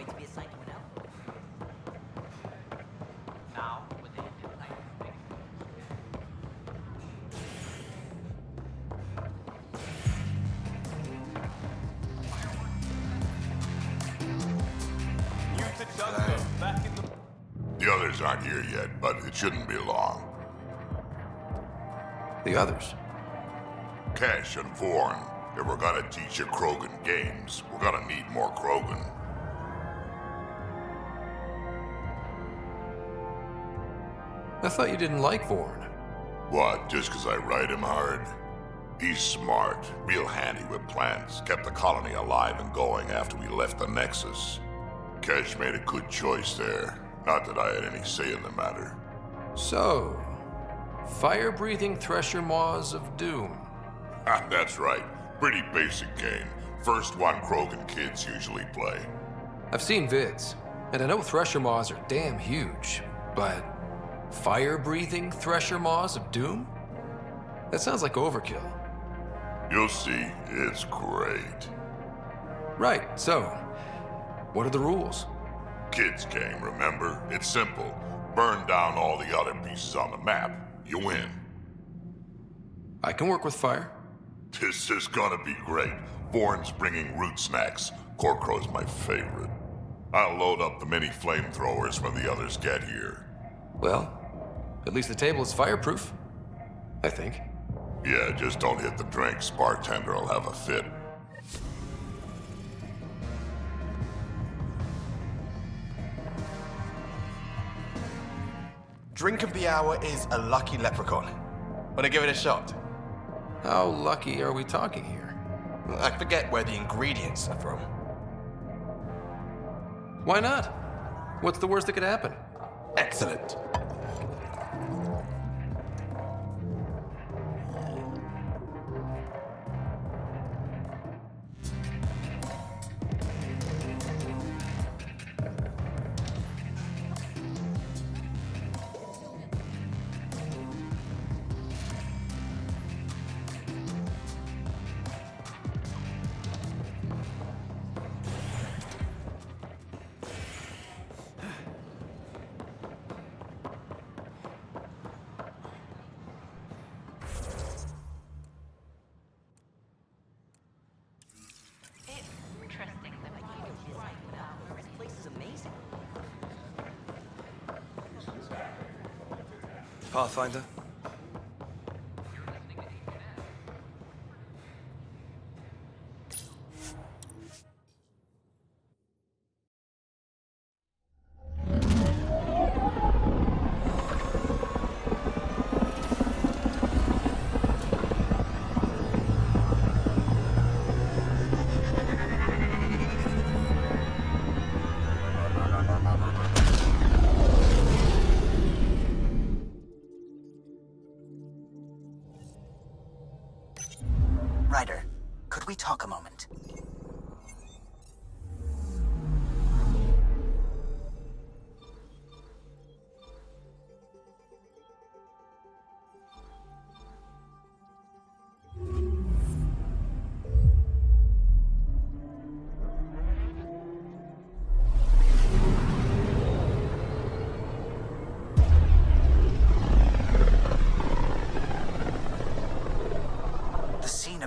wait to be assigned to an element. Now, with the The others aren't here yet, but it shouldn't be long. The others? Cash and Vorn. If we're gonna teach you Krogan games, we're gonna need more Krogan. I thought you didn't like Vorn. What, just 'cause I ride him hard? He's smart, real handy with plans, kept the colony alive and going after we left the Nexus. Cash made a good choice there. Not that I had any say in the matter. So, fire-breathing Thresher Maws of Doom. That's right. Pretty basic game. First one Krogan kids usually play. I've seen vids, and I know Thresher Maws are damn huge, but fire-breathing Thresher Maws of Doom? That sounds like overkill. You'll see, it's great. Right, so, what are the rules? Kids game, remember? It's simple. Burn down all the other pieces on the map. You win. I can work with fire. This is gonna be great. Vorn's bringing root snacks. Corkrow's my favorite. I'll load up the mini flamethrowers when the others get here. Well, at least the table is fireproof. I think. Yeah, just don't hit the drinks. Bartender will have a fit. Drink of the hour is a lucky leprechaun. Wanna give it a shot? How lucky are we talking here? I forget where the ingredients are from. Why not? What's the worst that could happen? Excellent. Pathfinder? Ryder, could we talk a moment?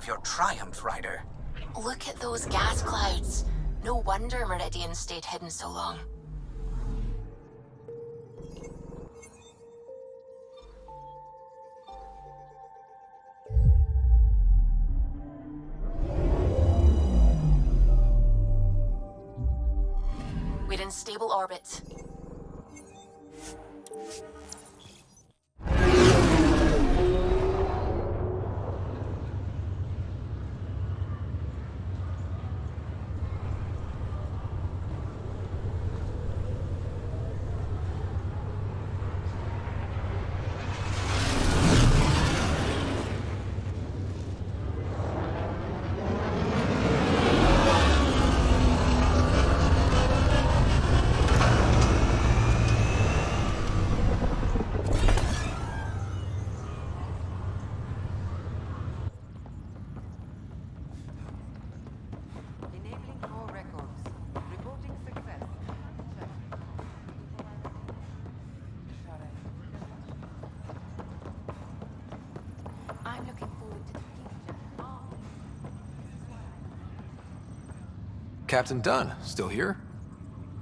Your triumph, Ryder. Look at those gas clouds. No wonder Meridian stayed hidden so long. We're in stable orbit. Captain Dunn, still here?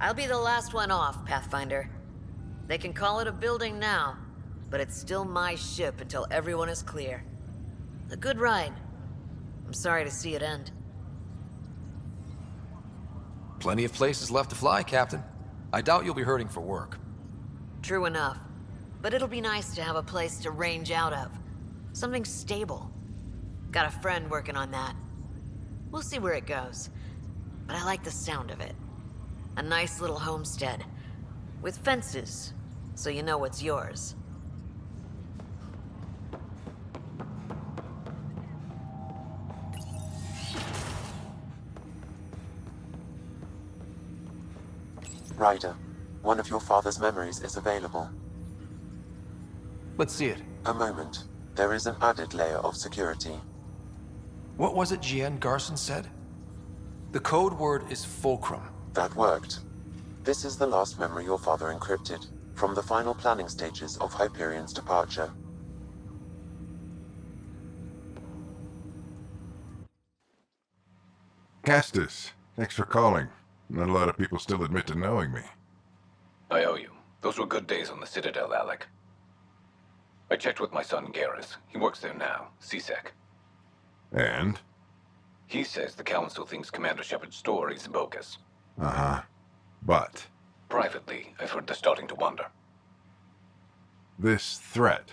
I'll be the last one off, Pathfinder. They can call it a building now, but it's still my ship until everyone is clear. A good ride. I'm sorry to see it end. Plenty of places left to fly, Captain. I doubt you'll be hurting for work. True enough. But it'll be nice to have a place to range out of. Something stable. Got a friend working on that. We'll see where it goes. But I like the sound of it. A nice little homestead. With fences, so you know what's yours. Ryder, one of your father's memories is available. Let's see it. A moment. There is an added layer of security. What was it Gian Garson said? The code word is fulcrum. That worked. This is the last memory your father encrypted, from the final planning stages of Hyperion's departure. Castus, thanks for calling. Not a lot of people still admit to knowing me. I owe you. Those were good days on the Citadel, Alec. I checked with my son, Garrus. He works there now, CSEC. And? He says the Council thinks Commander Shepard's story is bogus. Uh-huh. But? Privately, I've heard they're starting to wonder. This threat,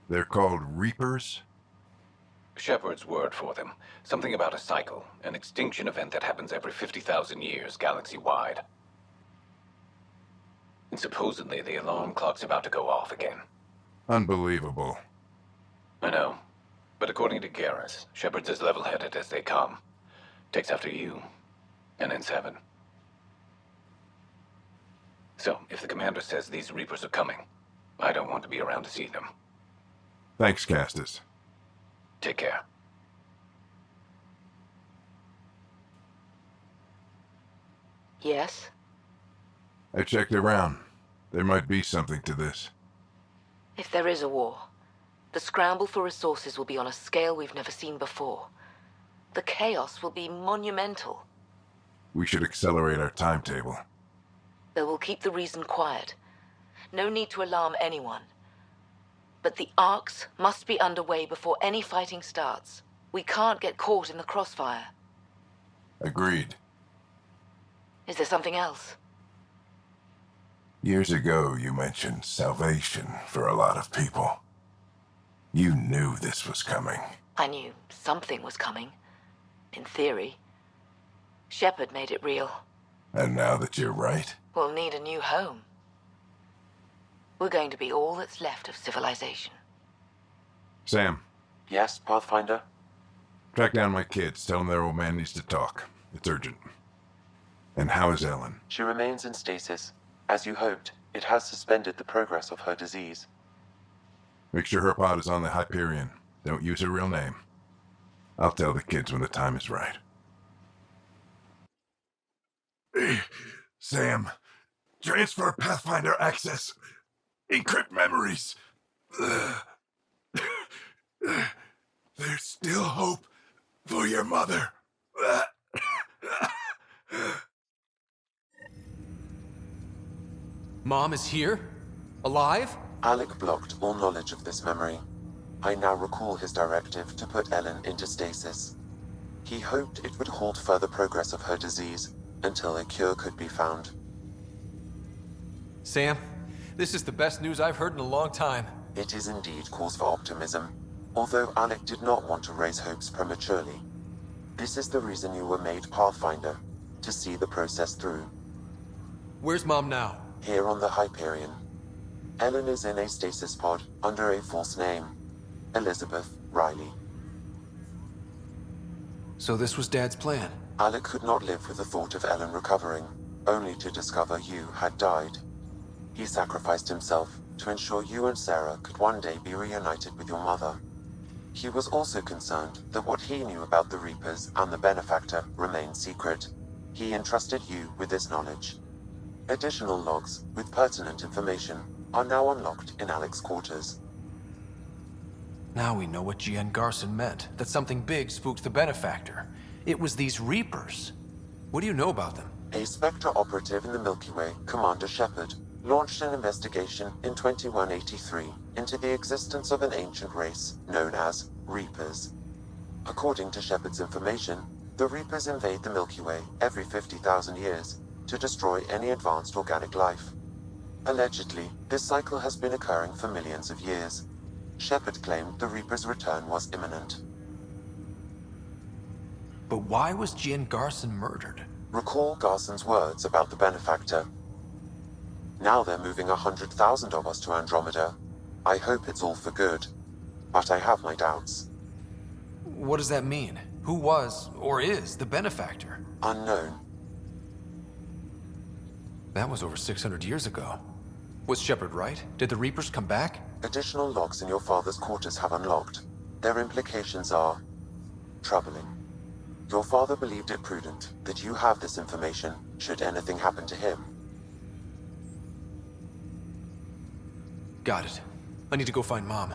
they're called Reapers? Shepard's word for them. Something about a cycle, an extinction event that happens every 50,000 years, galaxy-wide. And supposedly the alarm clock's about to go off again. Unbelievable. I know. But according to Garrus, Shepard's as level-headed as they come. Takes after you, and then 7. So, if the commander says these Reapers are coming, I don't want to be around to see them. Thanks, Castus. Take care. Yes? I checked around. There might be something to this. If there is a war, the scramble for resources will be on a scale we've never seen before. The chaos will be monumental. We should accelerate our timetable. They will keep the reason quiet. No need to alarm anyone. But the arcs must be underway before any fighting starts. We can't get caught in the crossfire. Agreed. Is there something else? Years ago, you mentioned salvation for a lot of people. You knew this was coming. I knew something was coming. In theory. Shepard made it real. And now that you're right? We'll need a new home. We're going to be all that's left of civilization. Sam, Yes, Pathfinder? track down my kids. Tell them their old man needs to talk. It's urgent. And how is Ellen? She remains in stasis. As you hoped, it has suspended the progress of her disease. Make sure her pod is on the Hyperion. Don't use her real name. I'll tell the kids when the time is right. Sam, transfer Pathfinder access. Encrypt memories. There's still hope for your mother. Mom is here? Alive? Alec blocked all knowledge of this memory. I now recall his directive to put Ellen into stasis. He hoped it would halt further progress of her disease until a cure could be found. Sam, this is the best news I've heard in a long time. It is indeed cause for optimism, although Alec did not want to raise hopes prematurely. This is the reason you were made Pathfinder, to see the process through. Where's Mom now? Here on the Hyperion. Ellen is in a stasis pod under a false name. Elizabeth Riley. So this was Dad's plan? Alec could not live with the thought of Ellen recovering, only to discover you had died. He sacrificed himself to ensure you and Sarah could one day be reunited with your mother. He was also concerned that what he knew about the Reapers and the Benefactor remained secret. He entrusted you with this knowledge. Additional logs with pertinent information are now unlocked in Alec's quarters. Now we know what Gian Garson meant, that something big spooked the Benefactor. It was these Reapers. What do you know about them? A Spectre operative in the Milky Way, Commander Shepard, launched an investigation in 2183 into the existence of an ancient race known as Reapers. According to Shepard's information, the Reapers invade the Milky Way every 50,000 years to destroy any advanced organic life. Allegedly, this cycle has been occurring for millions of years. Shepard claimed the Reapers' return was imminent. But why was Jien Garson murdered? Recall Garson's words about the benefactor. Now they're moving 100,000 of us to Andromeda. I hope it's all for good, but I have my doubts. What does that mean? Who was, or is, the benefactor? Unknown. That was over 600 years ago. Was Shepard right? Did the Reapers come back? Additional logs in your father's quarters have unlocked. Their implications are troubling. Your father believed it prudent that you have this information should anything happen to him. Got it. I need to go find Mom.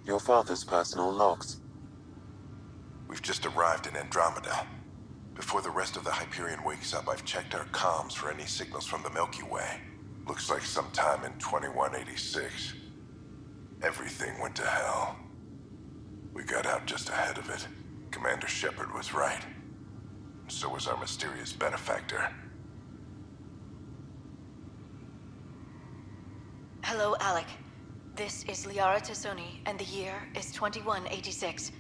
Your father's personal logs. We've just arrived in Andromeda. Before the rest of the Hyperion wakes up, I've checked our comms for any signals from the Milky Way. Looks like sometime in 2186. Everything went to hell. We got out just ahead of it. Commander Shepard was right. And so was our mysterious benefactor. Hello, Alec. This is Liara Tassoni, and the year is 2186.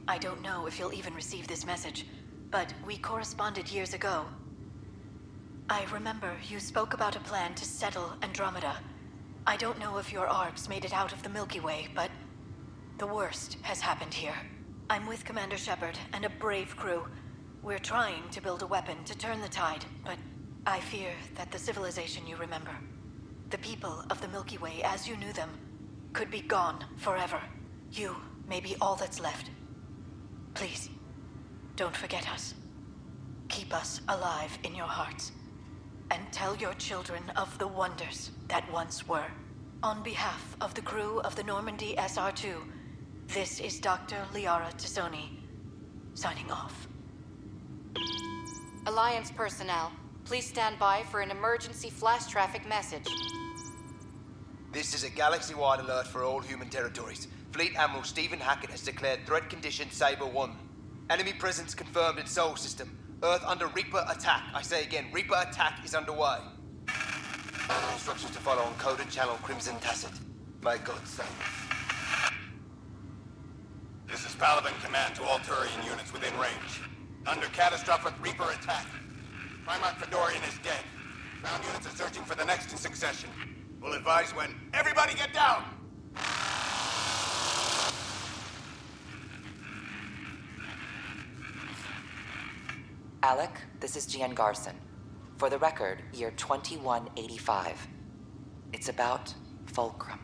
I don't know if you'll even receive this message, but we corresponded years ago. I remember you spoke about a plan to settle Andromeda. I don't know if your arcs made it out of the Milky Way, but the worst has happened here. I'm with Commander Shepard and a brave crew. We're trying to build a weapon to turn the tide, but I fear that the civilization you remember, the people of the Milky Way as you knew them, could be gone forever. You may be all that's left. Please, don't forget us. Keep us alive in your hearts. And tell your children of the wonders that once were. On behalf of the crew of the Normandy SR-2, this is Dr. Liara Tassoni, signing off. Alliance personnel, please stand by for an emergency flash traffic message. This is a galaxy-wide alert for all human territories. Fleet Admiral Stephen Hackett has declared threat condition Saber 1. Enemy presence confirmed in Sol System. Earth under Reaper attack. I say again, Reaper attack is underway. Instructions to follow on coded channel Crimson Tacit. May God save us. This is Paladin Command to all Turian units within range. Under catastrophic Reaper attack. Primarch Fedorian is dead. Ground units are searching for the next in succession. We'll advise when. Everybody get down! Alec, this is Jien Garson. For the record, year 2185. It's about Fulcrum.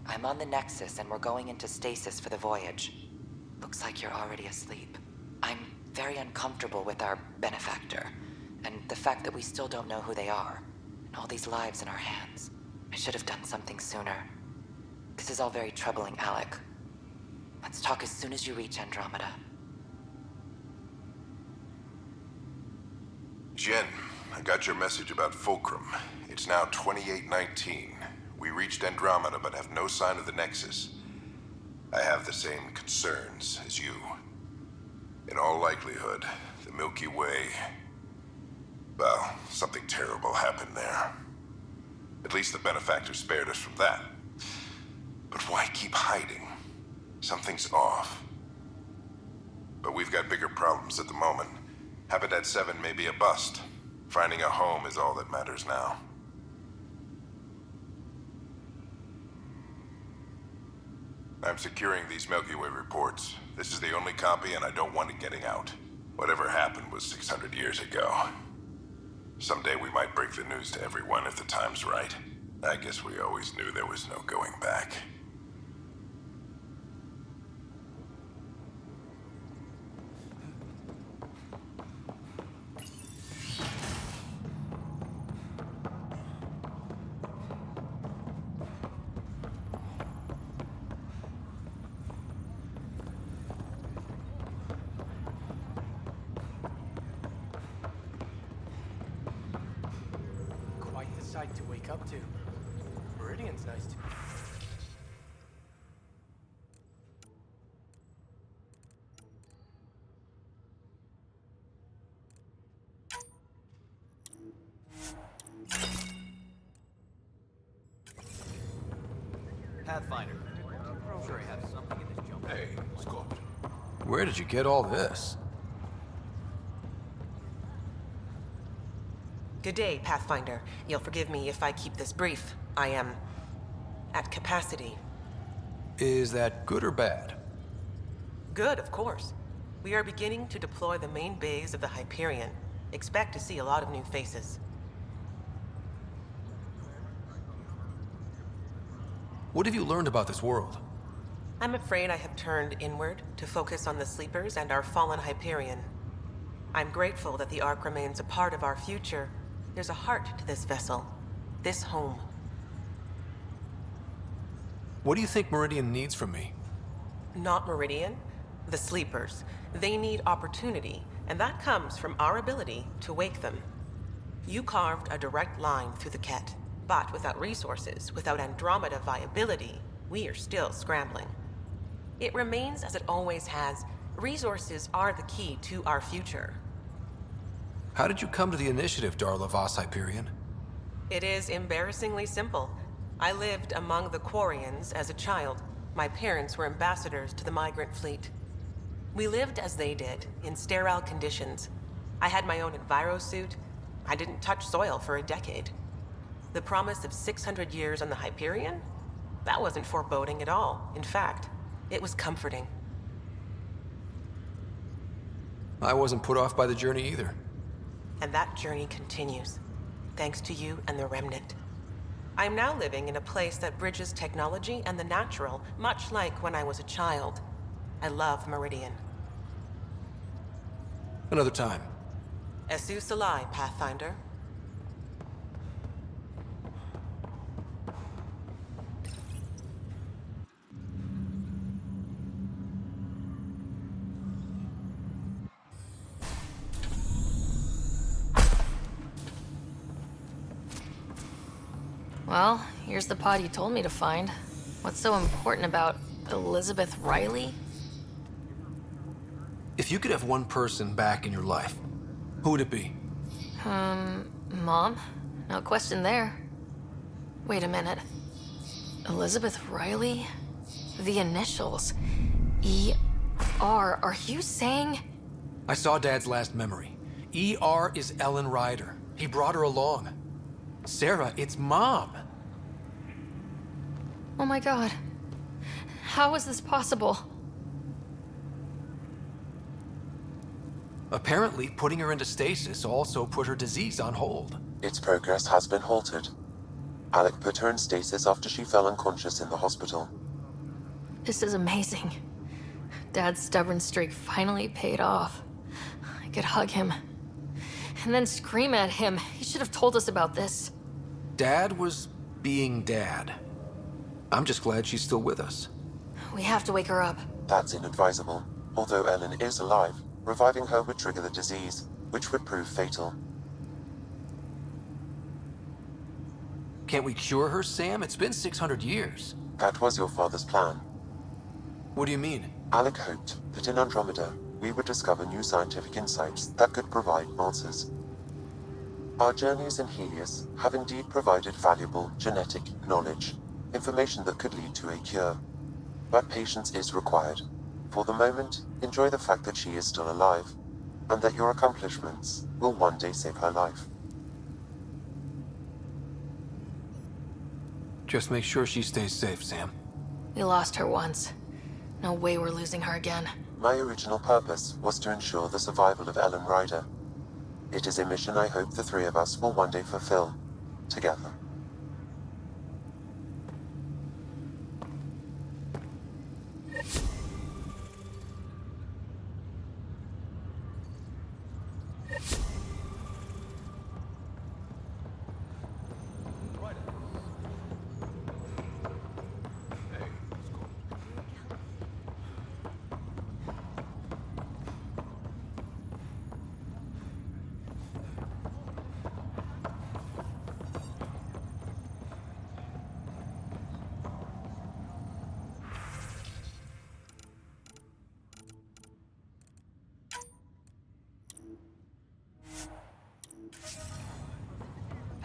I'm on the Nexus and we're going into stasis for the voyage. Looks like you're already asleep. I'm very uncomfortable with our benefactor, and the fact that we still don't know who they are, and all these lives in our hands. I should have done something sooner. This is all very troubling, Alec. Let's talk as soon as you reach Andromeda. Jen, I got your message about Fulcrum. It's now 2819. We reached Andromeda but have no sign of the Nexus. I have the same concerns as you. In all likelihood, the Milky Way... well, something terrible happened there. At least the benefactor spared us from that. But why keep hiding? Something's off. But we've got bigger problems at the moment. Habitat 7 may be a bust. Finding a home is all that matters now. I'm securing these Milky Way reports. This is the only copy and I don't want it getting out. Whatever happened was 600 years ago. Someday we might break the news to everyone if the time's right. I guess we always knew there was no going back. sight to wake up to. Meridian's nice too. Pathfinder. I'm sure I have something in this jump. Hey, Scott. Where did you get all this? Good day, Pathfinder. You'll forgive me if I keep this brief. I am at capacity. Is that good or bad? Good, of course. We are beginning to deploy the main bays of the Hyperion. Expect to see a lot of new faces. What have you learned about this world? I'm afraid I have turned inward to focus on the Sleepers and our fallen Hyperion. I'm grateful that the Ark remains a part of our future. There's a heart to this vessel, this home. What do you think Meridian needs from me? Not Meridian, the Sleepers. They need opportunity, and that comes from our ability to wake them. You carved a direct line through the Ket, but without resources, without Andromeda viability, we are still scrambling. It remains as it always has. Resources are the key to our future. How did you come to the initiative, Darla Voss Hyperion? It is embarrassingly simple. I lived among the Quarians as a child. My parents were ambassadors to the migrant fleet. We lived as they did, in sterile conditions. I had my own envirosuit. I didn't touch soil for a decade. The promise of 600 years on the Hyperion? That wasn't foreboding at all. In fact, it was comforting. I wasn't put off by the journey either. And that journey continues, thanks to you and the Remnant. I am now living in a place that bridges technology and the natural, much like when I was a child. I love Meridian. Another time. Esu Salai, Pathfinder. Well, here's the pod you told me to find. What's so important about Elizabeth Riley? If you could have one person back in your life, who would it be? Mom? No question there. Wait a minute. Elizabeth Riley? The initials. E.R. Are you saying? I saw Dad's last memory. E.R. is Ellen Ryder. He brought her along. Sarah, it's Mom. Oh my god. How is this possible? Apparently, putting her into stasis also put her disease on hold. Its progress has been halted. Alec put her in stasis after she fell unconscious in the hospital. This is amazing. Dad's stubborn streak finally paid off. I could hug him. And then scream at him. He should have told us about this. Dad was being Dad. I'm just glad she's still with us. We have to wake her up. That's inadvisable. Although Ellen is alive, reviving her would trigger the disease, which would prove fatal. Can't we cure her, Sam? It's been 600 years. That was your father's plan. What do you mean? Alec hoped that in Andromeda, we would discover new scientific insights that could provide answers. Our journeys in Helios have indeed provided valuable genetic knowledge, information that could lead to a cure. But patience is required. For the moment, enjoy the fact that she is still alive, and that your accomplishments will one day save her life. Just make sure she stays safe, Sam. We lost her once. No way we're losing her again. My original purpose was to ensure the survival of Ellen Ryder. It is a mission I hope the three of us will one day fulfill, together.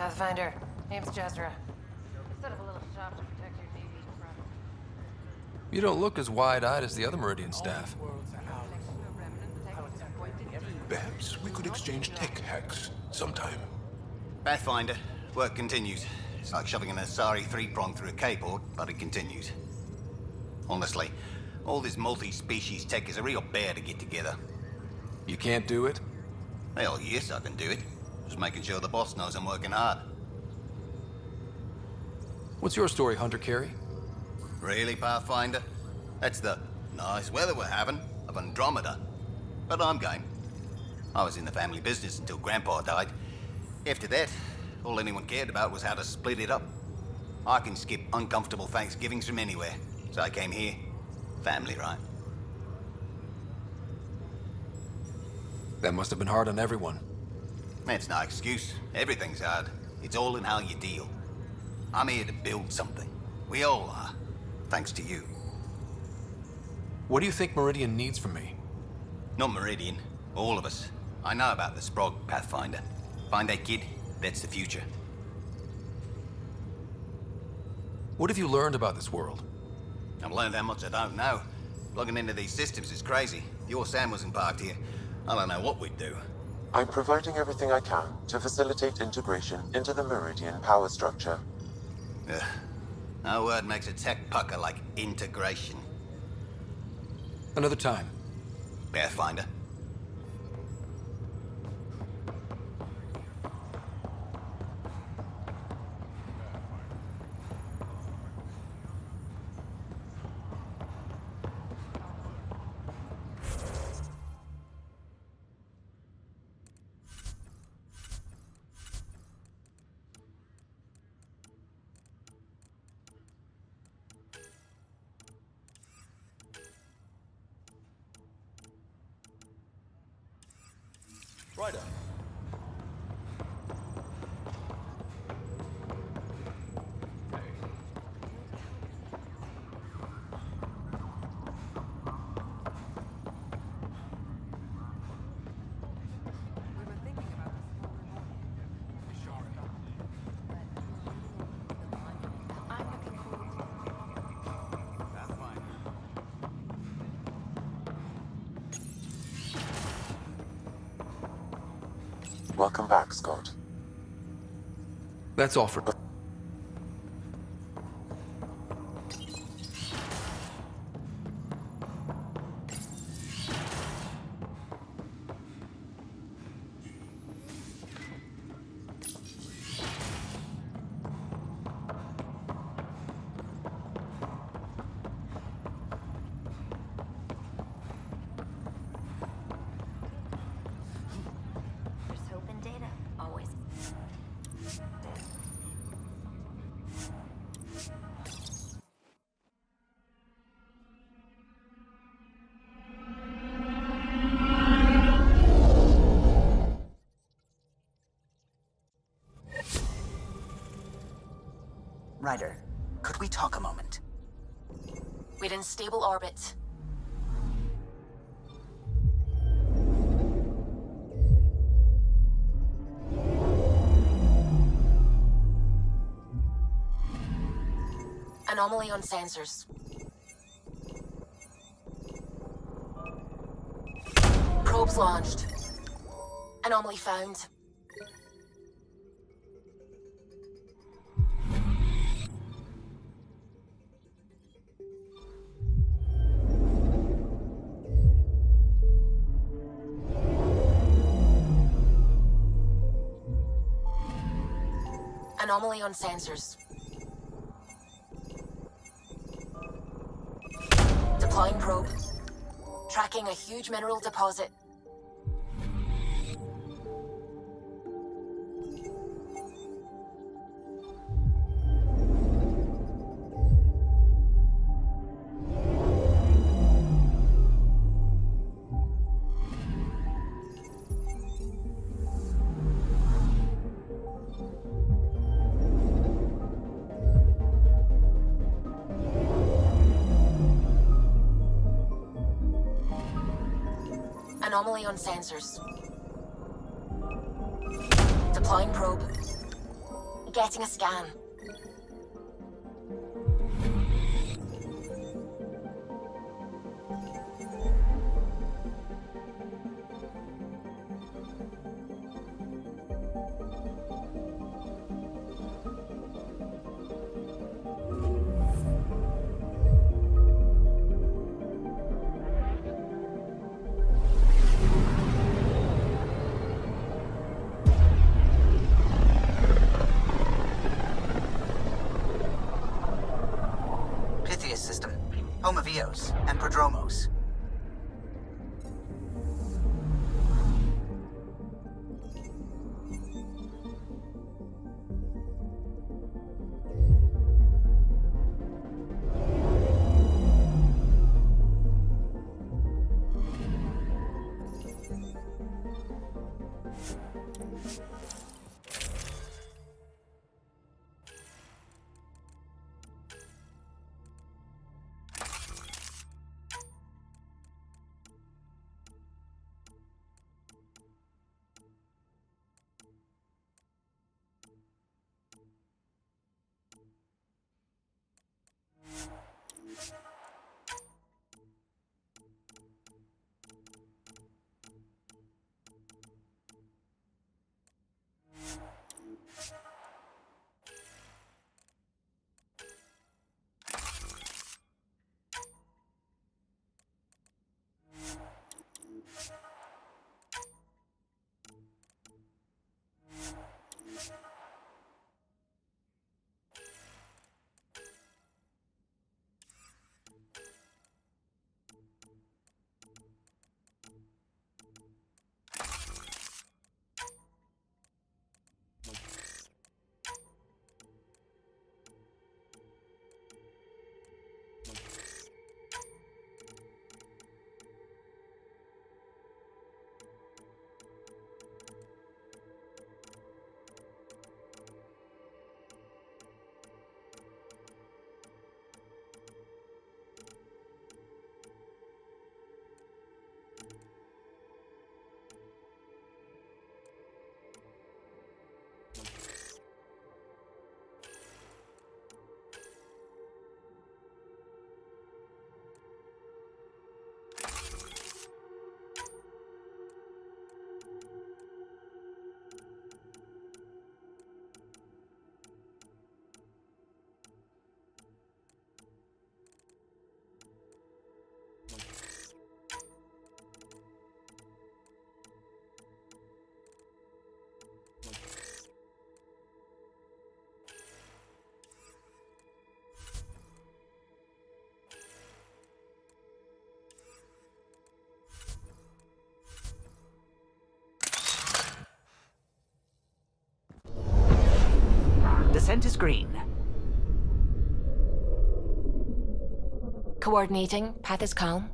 Pathfinder, name's Jezra. Set up a little shop to protect your navy from... You don't look as wide-eyed as the other Meridian staff. Perhaps we could exchange tech hacks sometime. Pathfinder, work continues. It's like shoving an Asari three-prong through a K-board, but it continues. Honestly, all this multi-species tech is a real bear to get together. You can't do it? Well, yes, I can do it. Just making sure the boss knows I'm working hard. What's your story, Hunter Carey? Really, Pathfinder? That's the nice weather we're having of Andromeda. But I'm game. I was in the family business until Grandpa died. After that, all anyone cared about was how to split it up. I can skip uncomfortable Thanksgivings from anywhere, so I came here. Family, right? That must have been hard on everyone. That's no excuse. Everything's hard. It's all in how you deal. I'm here to build something. We all are. Thanks to you. What do you think Meridian needs from me? Not Meridian. All of us. I know about the Sprog, Pathfinder. Find that kid, that's the future. What have you learned about this world? I've learned how much I don't know. Plugging into these systems is crazy. If your Sam wasn't parked here, I don't know what we'd do. I'm providing everything I can to facilitate integration into the Meridian power structure. Ugh. No word makes a tech pucker like integration. Another time. Pathfinder. Ryder. Welcome back, Scott. That's all for... There's hope in data, always. Ryder, could we talk a moment? We're in stable orbit. Anomaly on sensors. Probes launched. Anomaly found. Anomaly on sensors. Deploying probe. Tracking a huge mineral deposit. Anomaly on sensors. Deploying probe. getting a scan. Pythias system. Home of Eos and Prodromos. Descent is green. Coordinating. Path is calm.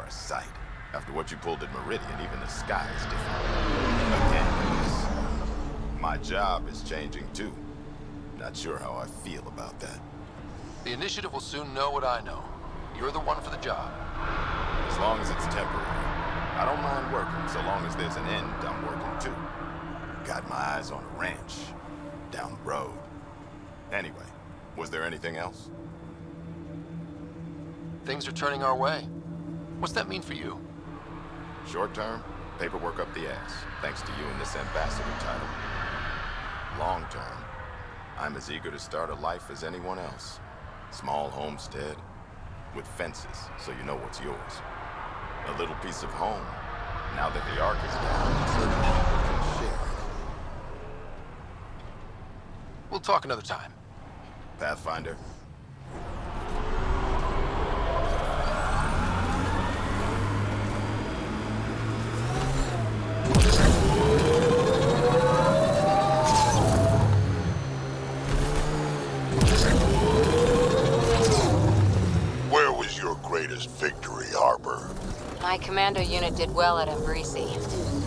are a sight. After what you pulled at Meridian, even the sky is different. Again, I guess. My job is changing too. Not sure how I feel about that. The Initiative will soon know what I know. You're the one for the job. As long as it's temporary. I don't mind working, so long as there's an end, I'm working too. Got my eyes on a ranch. Down the road. Anyway, was there anything else? Things are turning our way. What's that mean for you? Short term, paperwork up the ass, thanks to you and this ambassador title. Long term, I'm as eager to start a life as anyone else. Small homestead, with fences, so you know what's yours. A little piece of home, now that the Ark is down, so that people can share it. We'll talk another time. Pathfinder. Where was your greatest victory, Harper? My commando unit did well at Embrisi.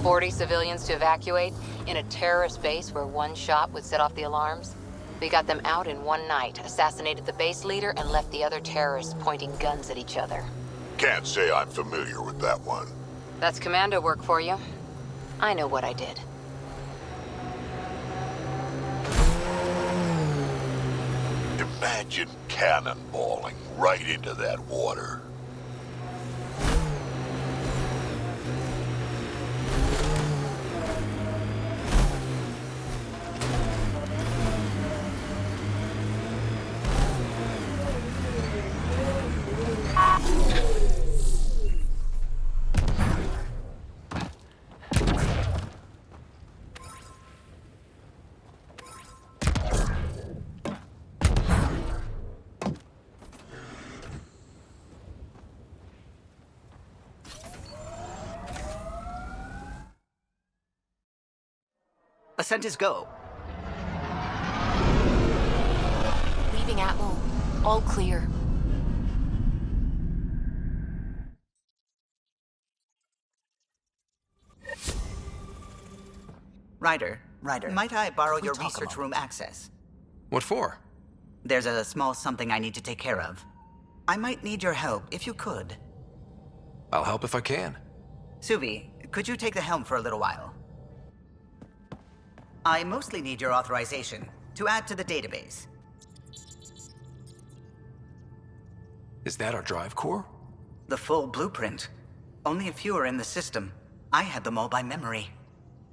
40 civilians to evacuate in a terrorist base where one shot would set off the alarms. We got them out in one night, assassinated the base leader, and left the other terrorists pointing guns at each other. Can't say I'm familiar with that one. That's commando work for you. I know what I did. Imagine cannonballing right into that water. Ascent is go. Leaving Atmo. All clear. Ryder, might I borrow your research room access? What for? There's a small something I need to take care of. I might need your help, if you could. I'll help if I can. Suvi, could you take the helm for a little while? I mostly need your authorization to add to the database. Is that our drive core? The full blueprint. Only a few are in the system. I had them all by memory.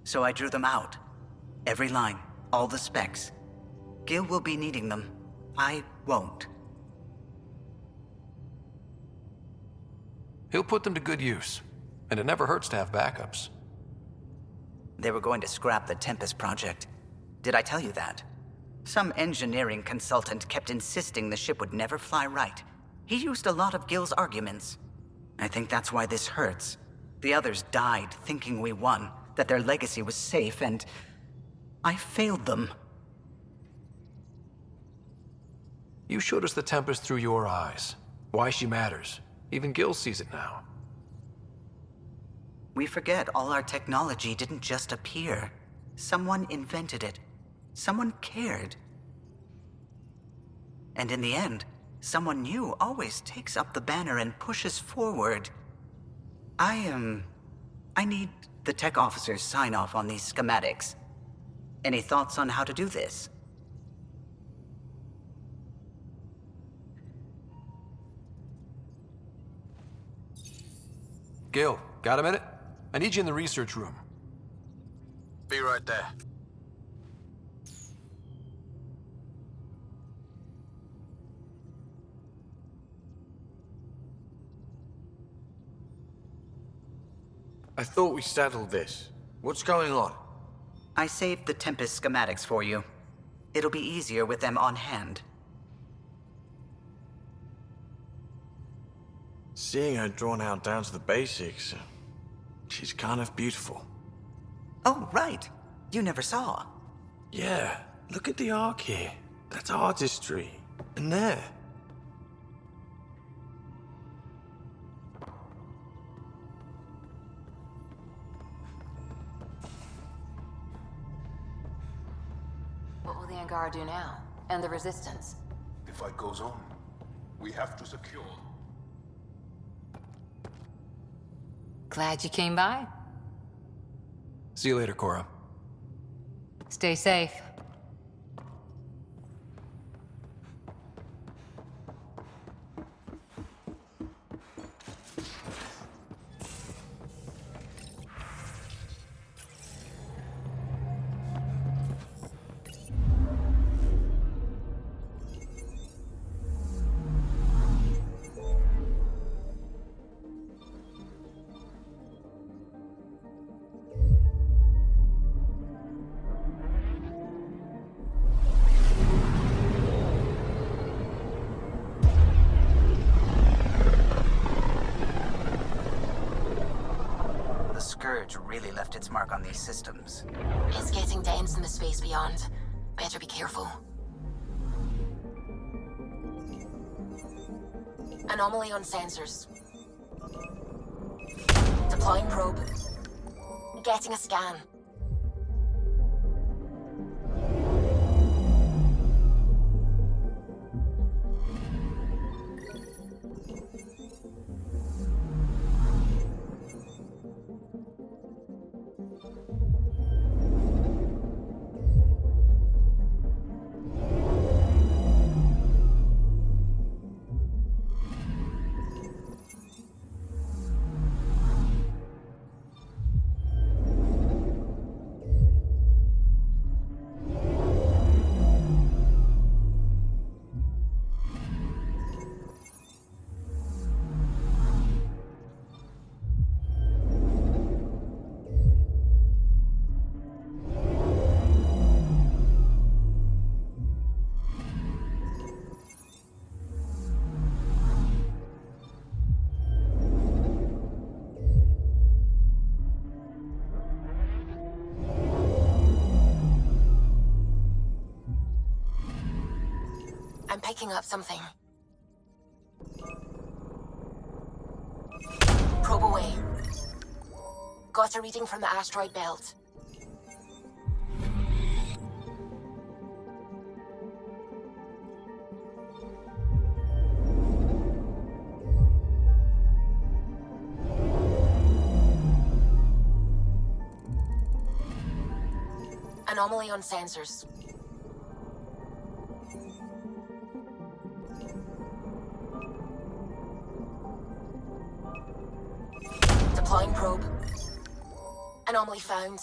So I drew them out. Every line, all the specs. Gil will be needing them. I won't. He'll put them to good use. And it never hurts to have backups. They were going to scrap the Tempest project. Did I tell you that? Some engineering consultant kept insisting the ship would never fly right. He used a lot of Gil's arguments. I think that's why this hurts. The others died thinking we won, that their legacy was safe, and I failed them. You showed us the Tempest through your eyes. Why she matters. Even Gil sees it now. We forget all our technology didn't just appear. Someone invented it. Someone cared. And in the end, someone new always takes up the banner and pushes forward. I need the tech officer's sign-off on these schematics. Any thoughts on how to do this? Gil, got a minute? I need you in the research room. Be right there. I thought we settled this. What's going on? I saved the Tempest schematics for you. It'll be easier with them on hand. Seeing her drawn out down to the basics, she's kind of beautiful. Oh, right. You never saw. Yeah, look at the arc here. That's artistry. And there. the Angar do now? And the Resistance? The fight goes on. We have to secure. Glad you came by. See you later, Cora. Stay safe. The Scourge really left its mark on these systems. It's getting dense in the space beyond. Better be careful. Anomaly on sensors. Deploying probe. Getting a scan. I'm picking up something. Probe away. Got a reading from the asteroid belt. Anomaly on sensors. Deploying probe. Anomaly found.